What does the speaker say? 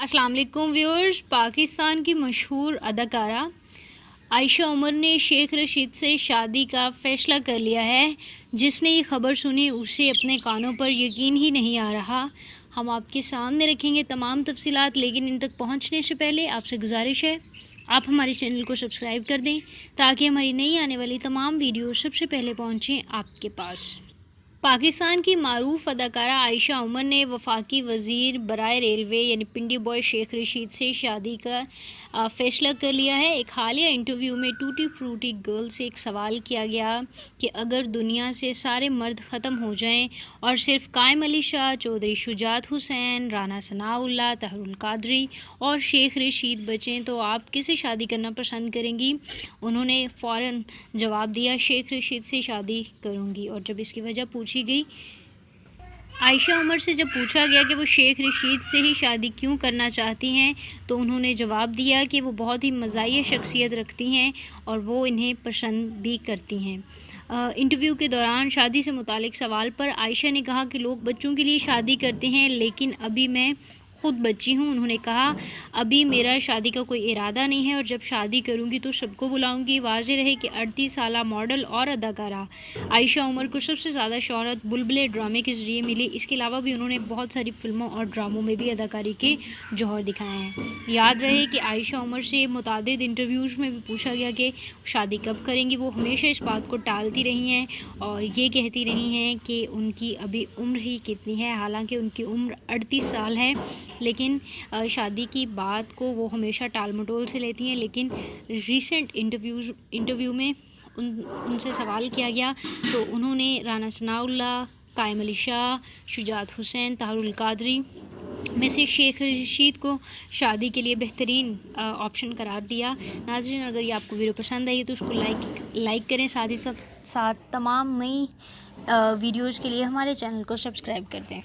السلام علیکم ویورز. پاکستان کی مشہور اداکارہ عائشہ عمر نے شیخ رشید سے شادی کا فیصلہ کر لیا ہے. جس نے یہ خبر سنی اسے اپنے کانوں پر یقین ہی نہیں آ رہا. ہم آپ کے سامنے رکھیں گے تمام تفصیلات، لیکن ان تک پہنچنے سے پہلے آپ سے گزارش ہے آپ ہمارے چینل کو سبسکرائب کر دیں تاکہ ہماری نئی آنے والی تمام ویڈیو سب سے پہلے پہنچیں آپ کے پاس. پاکستان کی معروف اداکارہ عائشہ عمر نے وفاقی وزیر برائے ریلوے یعنی پنڈی بوائے شیخ رشید سے شادی کا فیصلہ کر لیا ہے. ایک حالیہ انٹرویو میں ٹوٹی فروٹی گرل سے ایک سوال کیا گیا کہ اگر دنیا سے سارے مرد ختم ہو جائیں اور صرف قائم علی شاہ، چودھری شجاعت حسین، رانا ثناءاللہ، طاہر القادری اور شیخ رشید بچیں تو آپ کسے شادی کرنا پسند کریں گی؟ انہوں نے فوراً جواب دیا، شیخ رشید سے شادی کروں گی. اور جب اس کی وجہ پوچھی گئی، عائشہ عمر سے جب پوچھا گیا کہ وہ شیخ رشید سے ہی شادی کیوں کرنا چاہتی ہیں تو انہوں نے جواب دیا کہ وہ بہت ہی مزاحیہ شخصیت رکھتی ہیں اور وہ انہیں پسند بھی کرتی ہیں. انٹرویو کے دوران شادی سے متعلق سوال پر عائشہ نے کہا کہ لوگ بچوں کے لیے شادی کرتے ہیں لیکن ابھی میں خود بچی ہوں. انہوں نے کہا ابھی میرا شادی کا کوئی ارادہ نہیں ہے اور جب شادی کروں گی تو سب کو بلاؤں گی. واضح رہے کہ 38 سالہ ماڈل اور اداکارہ عائشہ عمر کو سب سے زیادہ شہرت بلبلے ڈرامے کے ذریعے ملی. اس کے علاوہ بھی انہوں نے بہت ساری فلموں اور ڈراموں میں بھی اداکاری کے جوہر دکھائے ہیں. یاد رہے کہ عائشہ عمر سے متعدد انٹرویوز میں بھی پوچھا گیا کہ شادی کب کریں گی. وہ ہمیشہ اس بات کو ٹالتی رہی ہیں اور یہ کہتی رہی ہیں کہ ان کی ابھی عمر ہی کتنی ہے. حالانکہ ان کی عمر 38 سال ہے، لیکن شادی کی بات کو وہ ہمیشہ ٹال مٹول سے لیتی ہیں. لیکن ریسنٹ انٹرویو میں ان سے سوال کیا گیا تو انہوں نے رانا ثناءاللہ، قائم علی شاہ، شجاعت حسین، طاہر القادری میں سے شیخ رشید کو شادی کے لیے بہترین آپشن قرار دیا. ناظرین، اگر یہ آپ کو ویڈیو پسند آئی تو اس کو لائک کریں، ساتھ ہی ساتھ تمام نئی ویڈیوز کے لیے ہمارے چینل کو سبسکرائب کر دیں.